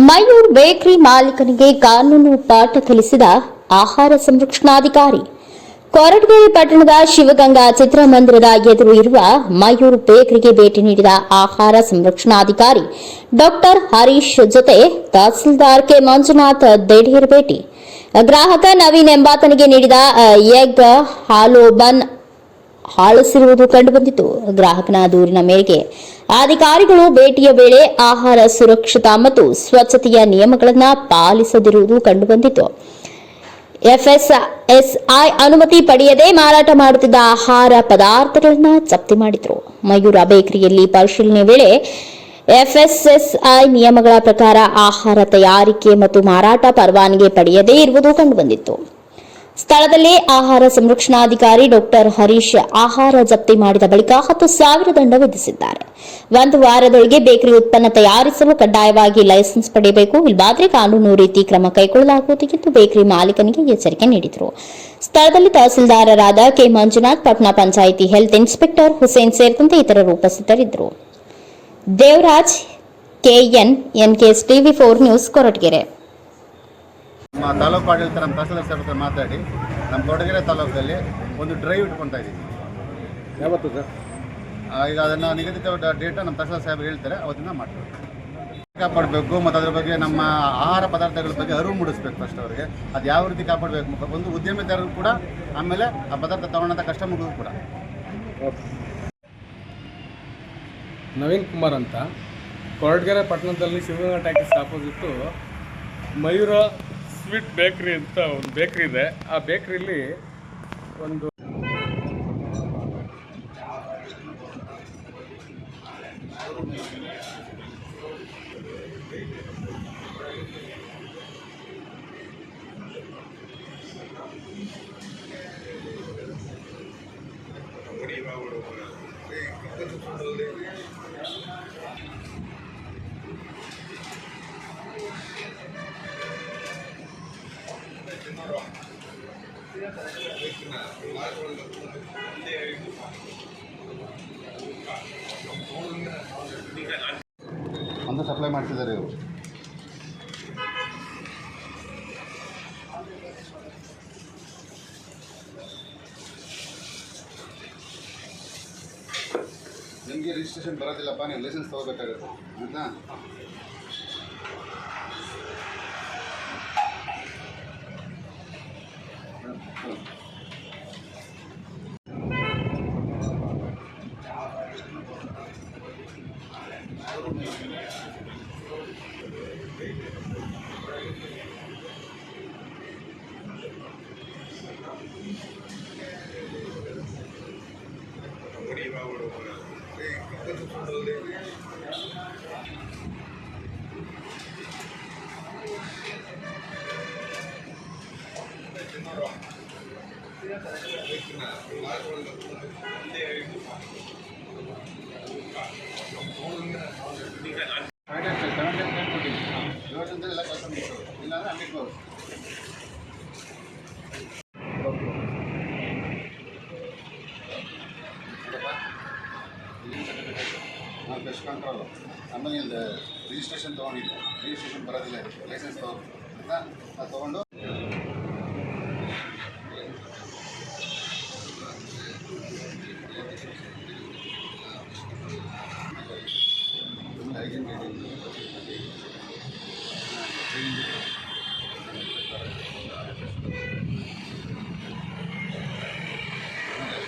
Mayur bakery ಮಾಲೀಕನಿಗೆ ಕಾನೂನು ಪಾಠ ಕಲಿಸಿದ ಆಹಾರ ಸಂರಕ್ಷಣಾಧಿಕಾರಿ. ಕೊರಟಗೆರೆ ಪಟ್ಟಣದ ಶಿವಗಂಗಾ ಚಿತ್ರಮಂದಿರದ ಎದುರು ಇರುವ ಮಯೂರ್ ಬೇಕರಿಗೆ ಭೇಟಿ ನೀಡಿದ ಆಹಾರ ಸಂರಕ್ಷಣಾಧಿಕಾರಿ ಡಾಕ್ಟರ್ ಹರೀಶ್ ಜೊತೆ ತಹಸೀಲ್ದಾರ್ ಕೆ ಮಂಜುನಾಥ್ ದಿಢೀರ್ ಭೇಟಿ. ಗ್ರಾಹಕ ನವೀನ್ ಎಂಬಾತನಿಗೆ ನೀಡಿದ ಎಗ್ ಹಾಲು ಬನ್ ಹಾಳಿಸಿರುವುದು ಕಂಡುಬಂದಿತು. ಗ್ರಾಹಕನ ದೂರಿನ ಮೇರೆಗೆ ಅಧಿಕಾರಿಗಳು ಭೇಟಿಯ ವೇಳೆ ಆಹಾರ ಸುರಕ್ಷತಾ ಮತ್ತು ಸ್ವಚ್ಛತೆಯ ನಿಯಮಗಳನ್ನು ಪಾಲಿಸದಿರುವುದು ಕಂಡುಬಂದಿತು. ಎಫ್ಎಸ್ಎಸ್ಐ ಅನುಮತಿ ಪಡೆಯದೆ ಮಾರಾಟ ಮಾಡುತ್ತಿದ್ದ ಆಹಾರ ಪದಾರ್ಥಗಳನ್ನು ಜಪ್ತಿ ಮಾಡಿದರು. ಮಯೂರ ಬೇಕರಿಯಲ್ಲಿ ಪರಿಶೀಲನೆ ವೇಳೆ ಎಫ್ಎಸ್ಎಸ್ಐ ನಿಯಮಗಳ ಪ್ರಕಾರ ಆಹಾರ ತಯಾರಿಕೆ ಮತ್ತು ಮಾರಾಟ ಪರವಾನಗಿ ಪಡೆಯದೇ ಇರುವುದು ಕಂಡುಬಂದಿತ್ತು. ಸ್ಥಳದಲ್ಲೇ ಆಹಾರ ಸಂರಕ್ಷಣಾಧಿಕಾರಿ ಡಾಕ್ಟರ್ ಹರೀಶ್ ಆಹಾರ ಜಪ್ತಿ ಮಾಡಿದ ಬಳಿಕ 10,000 ದಂಡ ವಿಧಿಸಿದ್ದಾರೆ. 1 ವಾರದೊಳಗೆ ಬೇಕರಿ ಉತ್ಪನ್ನ ತಯಾರಿಸಲು ಕಡ್ಡಾಯವಾಗಿ ಲೈಸೆನ್ಸ್ ಪಡೆಯಬೇಕು, ಇಲ್ಲವಾದರೆ ಕಾನೂನು ರೀತಿ ಕ್ರಮ ಕೈಗೊಳ್ಳಲಾಗುವುದು ಎಂದು ಬೇಕರಿ ಮಾಲೀಕನಿಗೆ ಎಚ್ಚರಿಕೆ ನೀಡಿದರು. ಸ್ಥಳದಲ್ಲಿ ತಹಸೀಲ್ದಾರರಾದ ಕೆ ಮಂಜುನಾಥ್, ಪಟ್ಟಣ ಪಂಚಾಯಿತಿ ಹೆಲ್ತ್ ಇನ್ಸ್ಪೆಕ್ಟರ್ ಹುಸೇನ್ ಸೇರಿದಂತೆ ಇತರರು ಉಪಸ್ಥಿತರಿದ್ದರು. ದೇವರಾಜ್, ಕೆಎನ್, ಎನ್ಕೆಎಸ್ ಟಿವಿ4 ನ್ಯೂಸ್, ಕೊರಟಗೆರೆ. ನಮ್ಮ ತಾಲೂಕು ಆಡಳಿತ ನಮ್ಮ ತಹಸೀಲ್ದಾರ್ ಸಾಹೇಬ್ ಹತ್ರ ಮಾತಾಡಿ ನಮ್ಮ ಕೊರಟಗೆರೆ ತಾಲೂಕಲ್ಲಿ ಒಂದು ಡ್ರೈವ್ ಇಟ್ಕೊತಾ ಇದ್ದೀವಿ. ಯಾವತ್ತು ಸರ್? ಈಗ ಅದನ್ನು ನಿಗದಿತ ಡೇಟ ನಮ್ಮ ತಹಸೀಲ್ದಾರ್ ಸಾಹೇಬ್ ಹೇಳ್ತಾರೆ, ಅವತ್ತಿನ ಮಾಡ್ತೀವಿ. ಕಾಪಾಡಬೇಕು ಮತ್ತು ಅದ್ರ ಬಗ್ಗೆ ನಮ್ಮ ಆಹಾರ ಪದಾರ್ಥಗಳ ಬಗ್ಗೆ ಅರಿವು ಮೂಡಿಸ್ಬೇಕು. ಫಸ್ಟ್ ಅವರಿಗೆ ಅದು ಯಾವ ರೀತಿ ಕಾಪಾಡಬೇಕು, ಒಂದು ಉದ್ಯಮಿದಾರರು ಕೂಡ, ಆಮೇಲೆ ಆ ಪದಾರ್ಥ ತಗೊಳ್ಳೋಂಥ ಕಸ್ಟಮರ್ಗಳು ಕೂಡ. ನವೀನ್ ಕುಮಾರ್ ಅಂತ, ಕೊರಟಗೆರೆ ಪಟ್ಟಣದಲ್ಲಿ Shivaganga tax opposite Mayura sweet bakery ಅಂತ ಒಂದು ಬೇಕ್ರಿ ಇದೆ. ಆ ಬೇಕ್ರಿಲಿ ಒಂದು ಅಂತ ಸಪ್ಲೈ ಮಾಡ್ತಿದ್ದಾರೆ ಇವರು. ನಿಮಗೆ ರಿಜಿಸ್ಟ್ರೇಷನ್ ಬರೋದಿಲ್ಲಪ್ಪ, ನೀವು ಲೈಸೆನ್ಸ್ ತೊಗೋಬೇಕಾಗುತ್ತೆ ಆಯಿತಾ. ಇವತ್ತಿಂದೆಲ್ಲ ಕೆಲಸ ಮುಗಿಸೋದು, ಇಲ್ಲಾಂದರೆ ಅಂಗಡಿ ಕ್ಲೋಸ್. ನಾವು ಬೆಸ್ಟ್ ಕಂಟ್ರೋಲು. ಆಮೇಲೆ ಇಲ್ಲಿ ರಿಜಿಸ್ಟ್ರೇಷನ್ ತೊಗೊಂಡಿಲ್ಲ, ರಿಜಿಸ್ಟ್ರೇಷನ್ ಬರೋದಿಲ್ಲ, ಲೈಸೆನ್ಸ್ ತೊಗೊಂಡು ಅದು ತೊಗೊಂಡು ಐಡೆಂಟಿ